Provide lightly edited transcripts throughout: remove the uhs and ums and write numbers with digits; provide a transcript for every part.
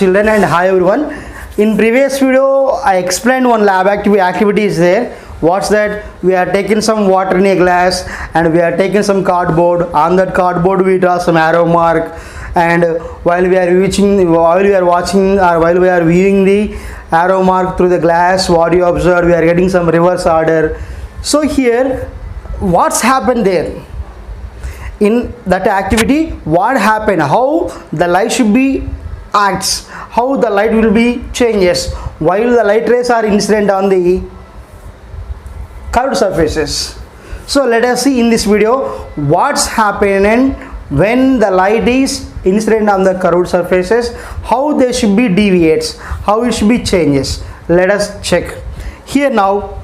children, and hi everyone. In previous video I explained one lab activity is there. What's that? We are taking some water in a glass and we are taking some cardboard. On that cardboard we draw some arrow mark, and while we are viewing the arrow mark through the glass, what you observe, we are getting some reverse order. So here what's happened there? In that activity, what happened, how the light should be acts, how the light will be changes while the light rays are incident on the curved surfaces. So let us see in this video what's happening when the light is incident on the curved surfaces, how they should be deviates, how it should be changes. Let us check here now.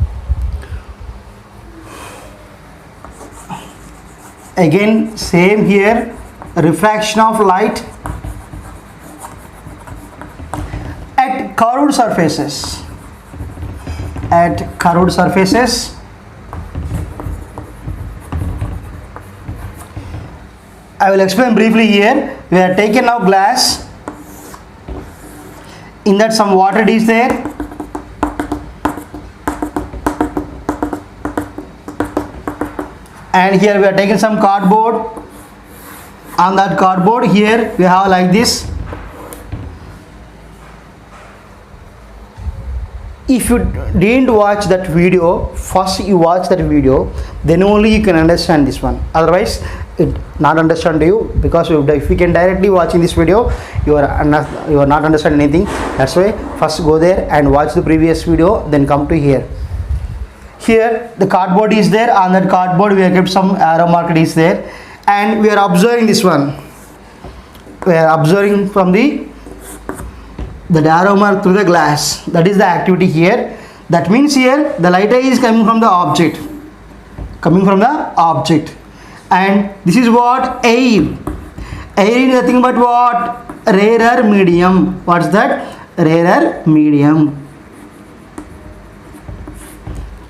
Again same here, refraction of light at curved surfaces. At curved surfaces, I will explain briefly here. We are taking now glass, in that some water is there, and here we are taking some cardboard. On that cardboard here we have like this. If you didn't watch that video, first you watch that video, then only you can understand this one. Otherwise it not understand you, because if you can directly watching this video, you are not understanding anything. That's why first go there and watch the previous video, then come to here. Here the cardboard is there. On that cardboard we have kept some arrow mark is there, and we are observing this one. We are observing from the arrow mark through the glass. That is the activity here. That means here the light ray is coming from the object, and this is what? Air is nothing but what? Rarer medium. What's that? Rarer medium.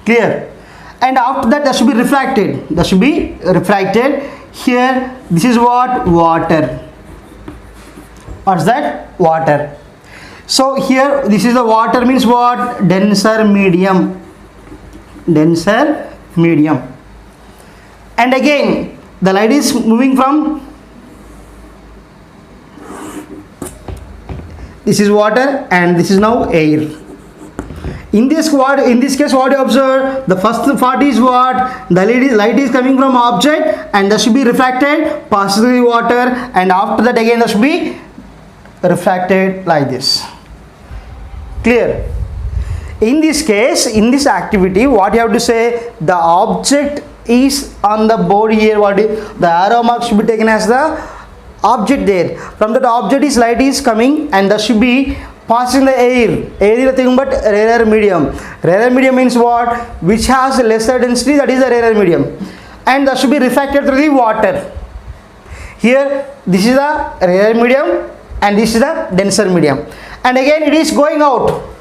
Clear? And after that should be refracted. Here this is what? Water. What's that? Water. So here this is the water, means what? Denser medium. And again the light is moving from, this is water and this is now air. In this case what you observe, the first part is what? The light is coming from object and that should be refracted, passes through the water, and after that again that should be refracted like this. Clear? In this case, in this activity, what you have to say, the object is on the board here. The arrow mark should be taken as the object there. From that object is light is coming and that should be passing the air. Air is nothing but rarer medium. Rarer medium means what? Which has lesser density, that is the rarer medium, and that should be refracted through the water. Here this is the rarer medium and this is the denser medium, and again it is going out.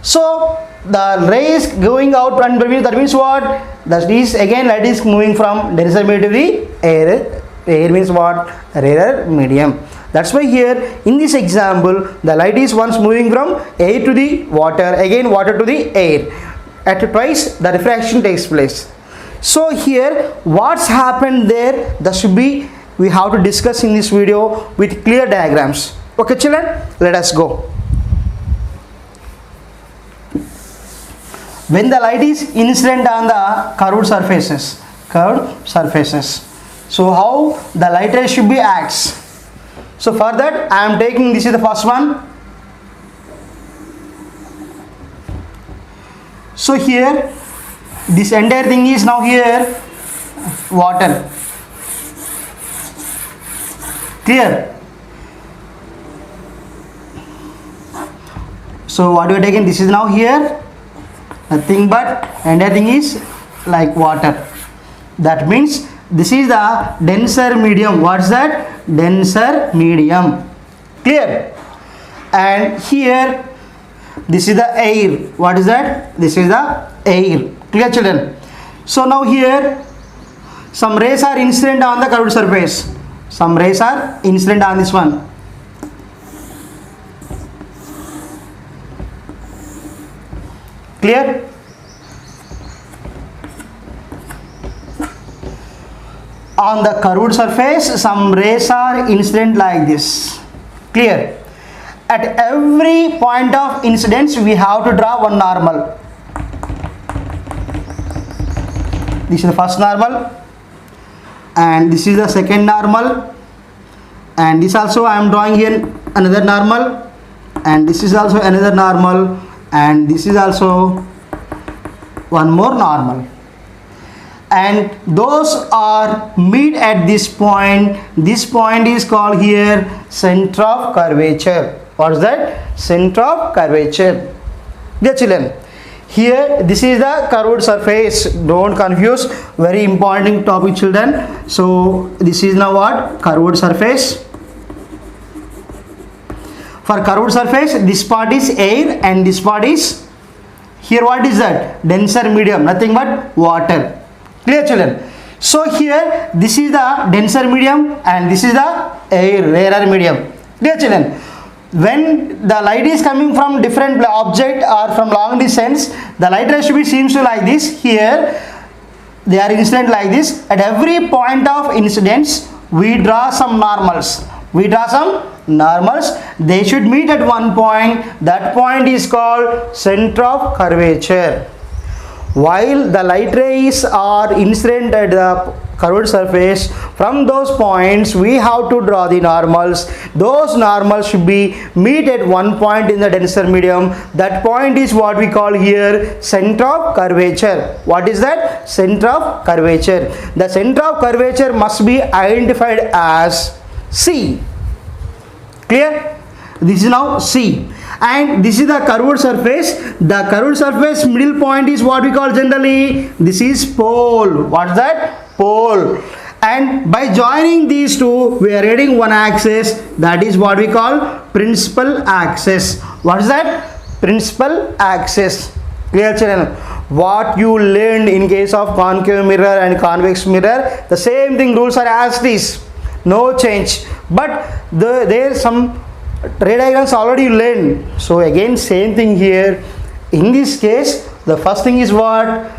So the ray is going out, and that means what? That is again light is moving from denser medium to the air. Air means what? Rarer medium. That's why here in this example the light is once moving from air to the water, again water to the air. At twice the refraction takes place. So here what's happened there, that should be, we have to discuss in this video with clear diagrams. Okay children, let us go. When the light is incident on the curved surfaces, so how the light ray should be acts. So for that I am taking, this is the first one. So here this entire thing is now here water. Clear? So what we are taking, this is now here nothing but entire thing is like water. That means this is the denser medium. What's that? Denser medium. Clear? And here this is the air. What is that? This is the air. Clear children? So now here some rays are incident on the curved surface. Some rays are incident on this one. Clear? On the curved surface, some rays are incident like this. Clear? At every point of incidence, we have to draw one normal. This is the first normal, and this is the second normal, and this also I am drawing here another normal, and this is also another normal, and this is also one more normal. And those are meet at this point. This point is called here center of curvature. What is that? Center of curvature. Dear children, here this is the curved surface. Don't confuse. Very important topic, children. So this is now what? Curved surface. For curved surface, this part is air and this part is, here what is that? Denser medium. Nothing but water. Clear, children? So here this is the denser medium and this is the air, rarer medium. Clear, children? When the light is coming from different object or from long distance, the light ray should be seems to like this. Here they are incident like this. At every point of incidence, we draw some normals. They should meet at one point. That point is called center of curvature. While the light rays are incident at the curved surface, from those points we have to draw the normals. Those normals should be meet at one point in the denser medium. That point is what we call here center of curvature. What is that? Center of curvature. The center of curvature must be identified as C. Clear? This is now C. And this is the curved surface. The curved surface middle point is what we call generally, this is pole. What's that? Pole. And by joining these two, we are getting one axis. That is what we call principal axis. What is that? Principal axis. Clear, children? What you learned in case of concave mirror and convex mirror, the same thing rules are as this. No change. But there is some ray diagrams already learned. So again same thing here. In this case, the first thing is what?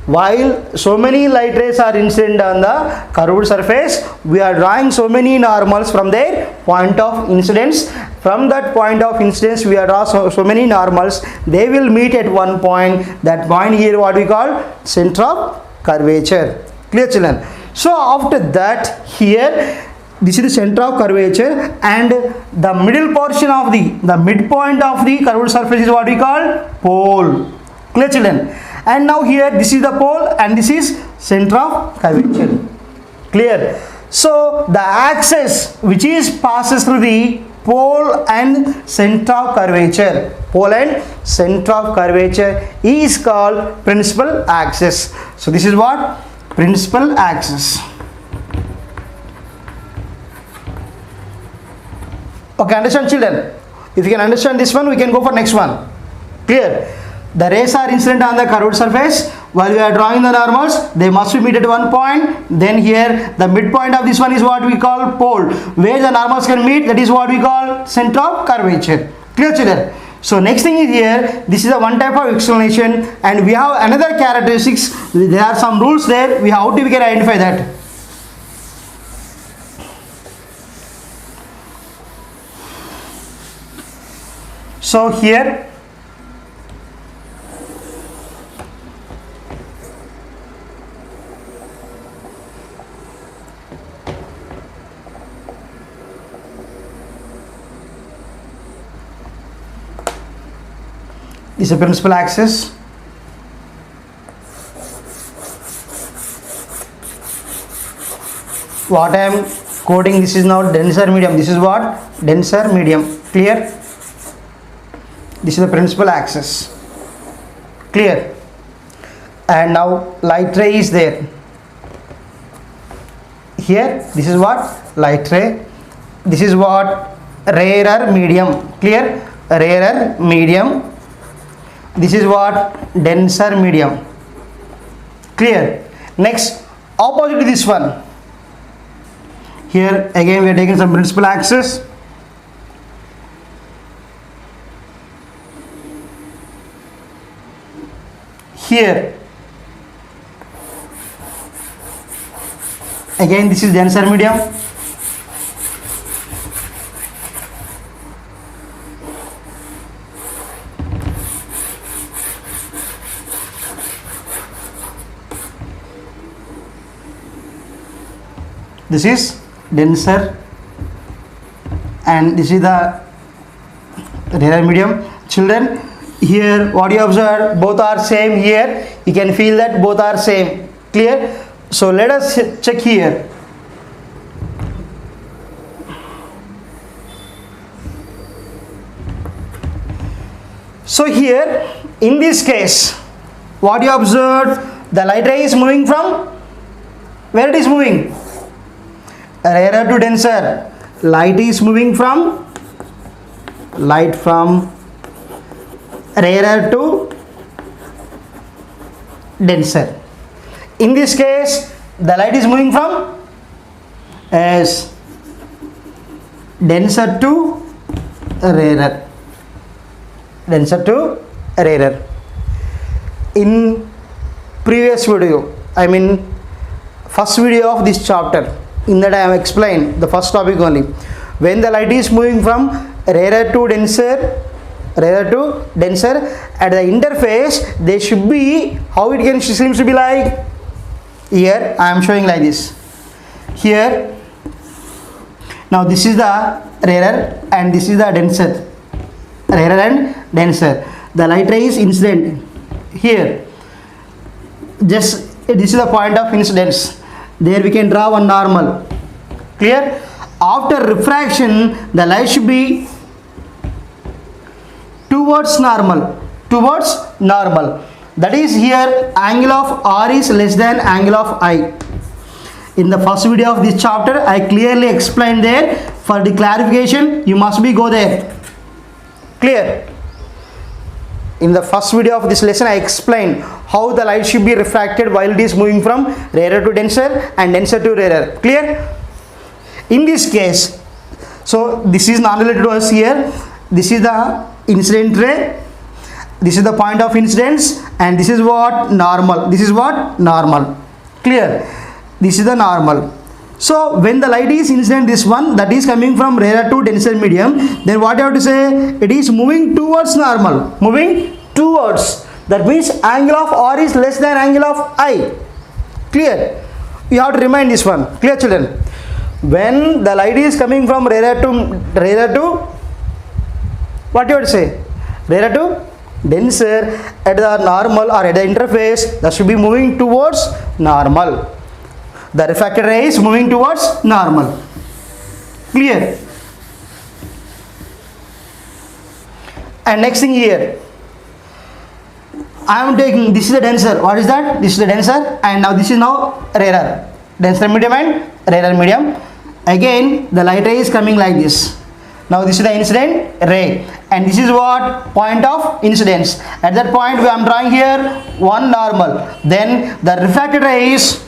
While so many light rays are incident on the curved surface, we are drawing so many normals from their point of incidence. From that point of incidence, we are draw so many normals. They will meet at one point. That point here what we call center of curvature. Clear, children? So after that, here this is the center of curvature, and the middle portion of the midpoint of the curved surface is what we call pole. Clear, children? And now here this is the pole and this is center of curvature. Clear? So the axis which is passes through the pole and center of curvature, is called principal axis. So this is what? Principal axis. Okay, understand, children? If you can understand this one, we can go for next one. Clear? The rays are incident on the curved surface. While we are drawing the normals, they must be meet at one point. Then here, the midpoint of this one is what we call pole. Where the normals can meet, that is what we call center of curvature. Clear, children? So next thing is here, this is a one type of explanation, and we have another characteristics. There are some rules there. How do we can identify that? So here is a principal axis. What I am quoting, this is now denser medium. This is what? Denser medium. Clear? This is the principal axis. Clear? And now light ray is there. Here, this is what? Light ray. This is what? Rarer medium. Clear? Rarer medium. This is what? Denser medium. Clear? Next, opposite to this one. Here again we are taking some principal axis. here. Again, this is denser medium. This is denser, and this is the rarer medium. Children, here what you observe, both are same. Here you can feel that both are same. Clear? So let us check here. So here in this case, what you observe, the light ray is moving from where it is moving? Rarer to denser. Light is moving from rarer to denser. In this case, the light is moving from as denser to rarer. Denser to rarer. In previous video, I mean first video of this chapter, in that I have explained the first topic only. When the light is moving from rarer to denser, at the interface they should be, how it can seems to be like, here I am showing like this. Here, now this is the rarer and this is the denser. Rarer and denser. The light ray is incident here. Just this is the point of incidence. There we can draw one normal. Clear? After refraction, the light should be towards normal. That is, here angle of R is less than angle of I. In the first video of this chapter, I clearly explained there. For the clarification, you must be go there. Clear? In the first video of this lesson, I explained how the light should be refracted while it is moving from rarer to denser and denser to rarer. Clear? In this case, so this is not related to us here. This is the incident ray. This is the point of incidence, and this is what? Normal. This is what? Normal. Clear? This is the normal. So when the light is incident, this one that is coming from rarer to denser medium, then what you have to say? It is moving towards normal. Moving towards. That means angle of R is less than angle of I. Clear? You have to remind this one. Clear, children? When the light is coming from rarer to what you have to say? Rarer to denser, at the normal or at the interface, that should be moving towards normal. The refracted ray is moving towards normal. Clear? And next thing here, I am taking, this is the denser. What is that? This is the denser, and now this is now rarer. Denser medium and rarer medium. Again, the light ray is coming like this. Now this is the incident ray, and this is what? Point of incidence. At that point, I am drawing here one normal. Then the refracted ray is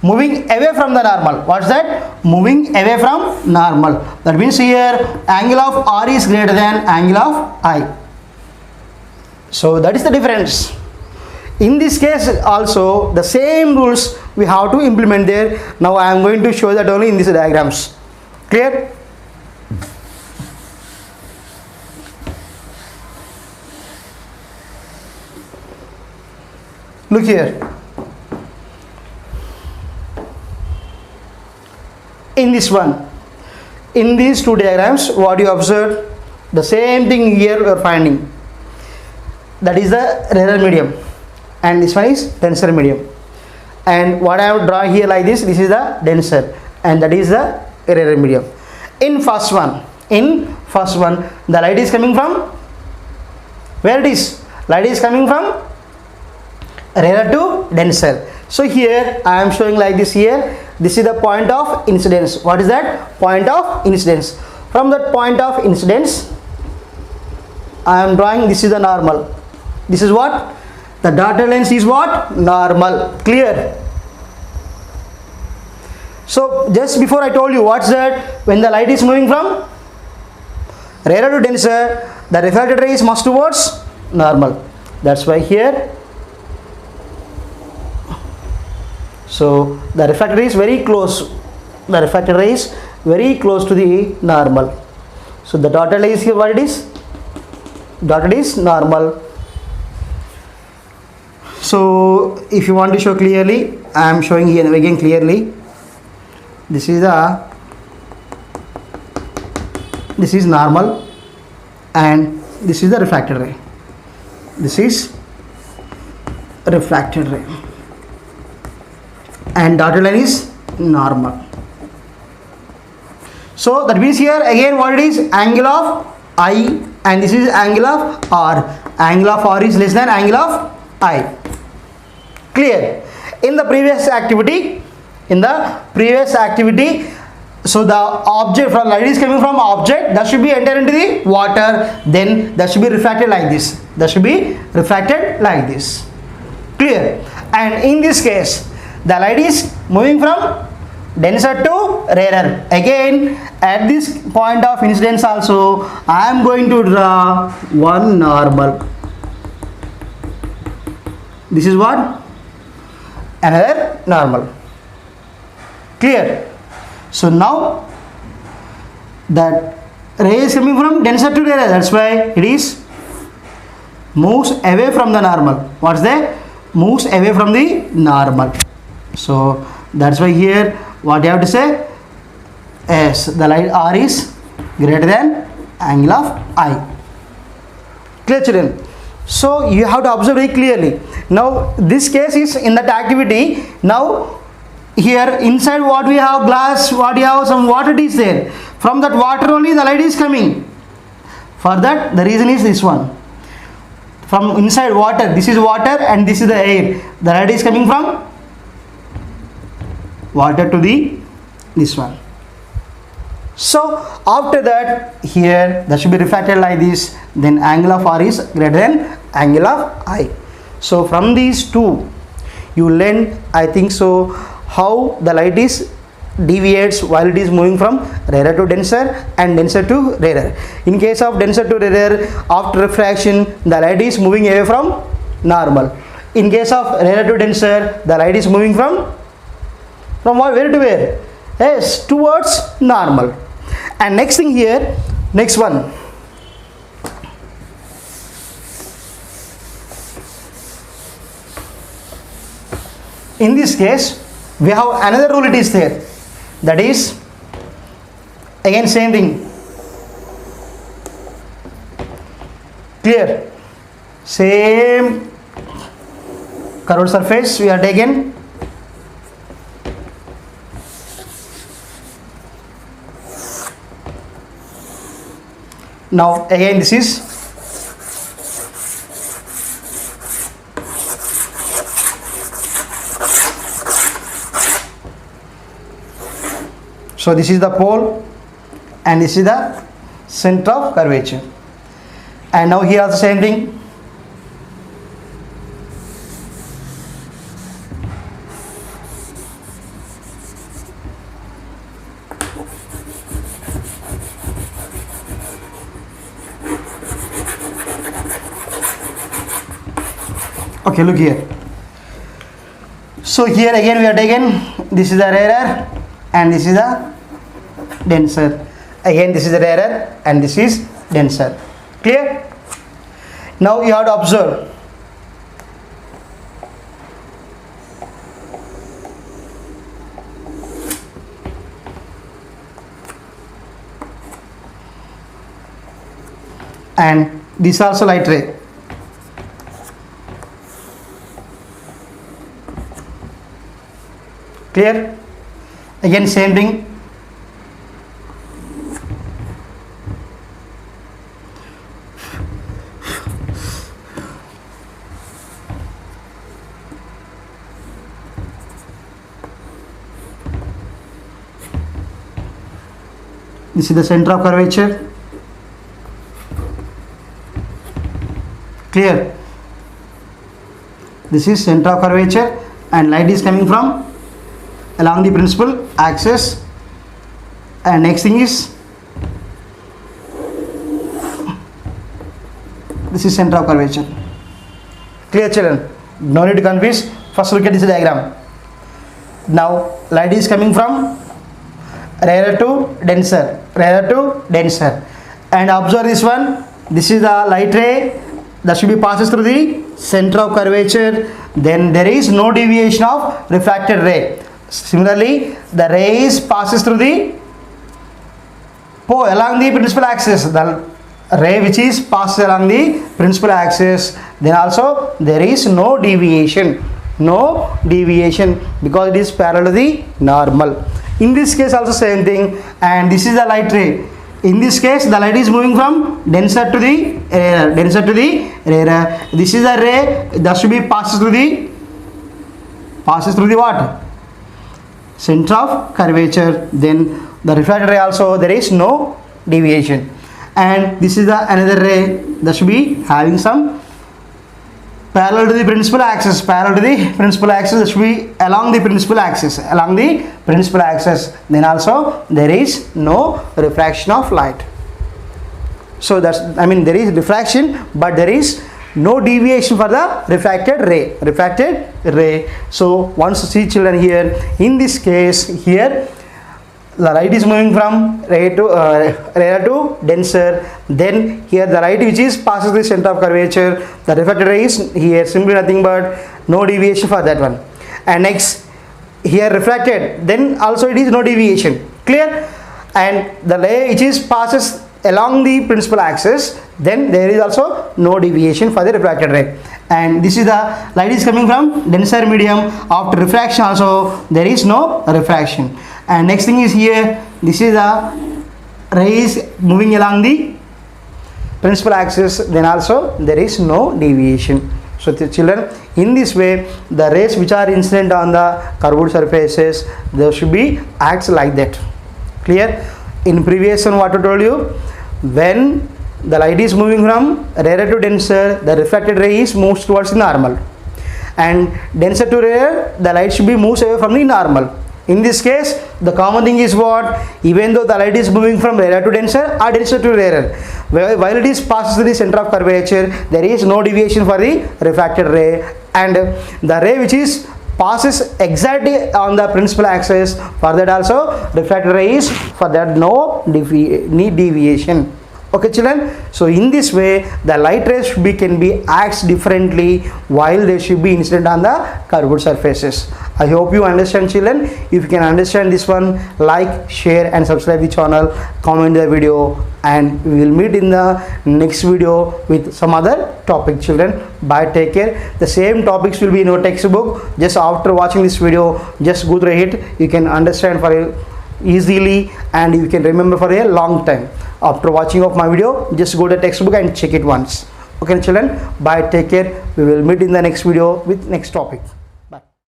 moving away from the normal. What's that? Moving away from normal. That means here angle of R is greater than angle of I. So that is the difference. In this case also, the same rules we have to implement there. Now I am going to show that only in these diagrams. Clear? Look here. In this one, in these two diagrams, what you observe, the same thing here we are finding. That is the rarer medium, and this one is denser medium. And what I have drawn here like this, this is the denser, and that is the rarer medium. In first one, the light is coming from where it is? Light is coming from rarer to denser. So here I am showing like this here. This is the point of incidence. What is that? Point of incidence. From that point of incidence, I am drawing, this is the normal. This is what? The dotted lines is what? Normal. Clear? So just before I told you, what's that? When the light is moving from rarer to denser, the refracted ray is must towards normal. That's why here So the refracted ray is very close. The refracted ray is very close to the normal. So the dotted line is here. What it is? Dotted is normal. So if you want to show clearly, I am showing here again clearly. This is normal, and this is the refracted ray. This is refracted ray, and dotted line is normal. So that means here again what it is? Angle of I, and this is angle of R. Angle of R is less than angle of I. Clear? In the previous activity, so the object from light is coming from object, that should be enter into the water, then that should be refracted like this. Clear? And in this case, the light is moving from denser to rarer. Again, at this point of incidence also, I am going to draw one normal. This is what? Another normal. Clear? So now that ray is coming from denser to rarer, that's why it is moves away from the normal. What's that? Moves away from the normal. So that's why here what you have to say? Yes, the light R is greater than angle of I. Clear, children? So you have to observe very clearly. Now this case is in that activity. Now here inside what we have? Glass. What we have? Some water is there. From that water only the light is coming. For that the reason is this one. From inside water, this is water and this is the air. The light is coming from water to this one. So after that here that should be refracted like this, then angle of R is greater than angle of I. So from these two you learn, I think so, how the light is deviates while it is moving from rarer to denser and denser to rarer. In case of denser to rarer, after refraction the light is moving away from normal. In case of rarer to denser, the light is moving from what? Where to where? Yes, towards normal. And next thing here, next one. In this case, we have another rule, it is there. That is, again same thing. Clear? Same curved surface we are taken. Now again this is so this is the pole and this is the center of curvature, and now here also same thing. Okay, look here. So here again we are taken, this is the rarer and this is the denser. Again this is the rarer and this is denser. Clear? Now you have to observe. And this also light ray. Clear? Again same thing. This is the center of curvature. Clear? This is center of curvature and light is coming from along the principal axis, and next thing is this is center of curvature. Clear, children? No need to confuse. First look at this diagram. Now light is coming from rarer to denser, rarer to denser. And observe this one. This is the light ray that should be passes through the center of curvature. Then there is no deviation of refracted ray. Similarly, the rays passes through the along the principal axis. The ray which is passes along the principal axis, then also there is no deviation, because it is parallel to the normal. In this case also same thing. And this is the light ray. In this case the light is moving from denser to the rarer, This is the ray that should be passes through the what? Center of curvature. Then the refracted ray also there is no deviation. And this is the another ray that should be having some parallel to the principal axis, that should be along the principal axis, then also there is no refraction of light. So that's, there is refraction, but there is no deviation for the refracted ray. So once you see children here, in this case here the light is moving from rarer to denser. Then here the light which is passes the center of curvature, the refracted ray is here, simply nothing but no deviation for that one. And next here refracted, then also it is no deviation, clear. And the ray which is passes along the principal axis, then there is also no deviation for the refracted ray. And this is the light is coming from denser medium. After refraction also there is no refraction. And next thing is here, this is the rays moving along the principal axis, then also there is no deviation. So the children, in this way the rays which are incident on the curved surfaces, they should be acts like that, clear. In previous one what I told you, when the light is moving from rarer to denser, the refracted ray is moves towards the normal, and denser to rarer, the light should be moves away from the normal. In this case the common thing is what, even though the light is moving from rarer to denser or denser to rarer, while it is passes through the center of curvature, there is no deviation for the refracted ray. And the ray which is passes exactly on the principal axis, for that also refracted ray is, for that no deviation. Okay children, so in this way the light rays can be acts differently while they should be incident on the curved surfaces. I hope you understand children. If you can understand this one, like, share and subscribe the channel, comment the video, and we will meet in the next video with some other topic children. Bye, take care. The same topics will be in your textbook. Just after watching this video, just go through it, you can understand for easily and you can remember for a long time. After watching of my video, just go to the textbook and check it once. Okay children, bye, take care. We will meet in the next video with next topic.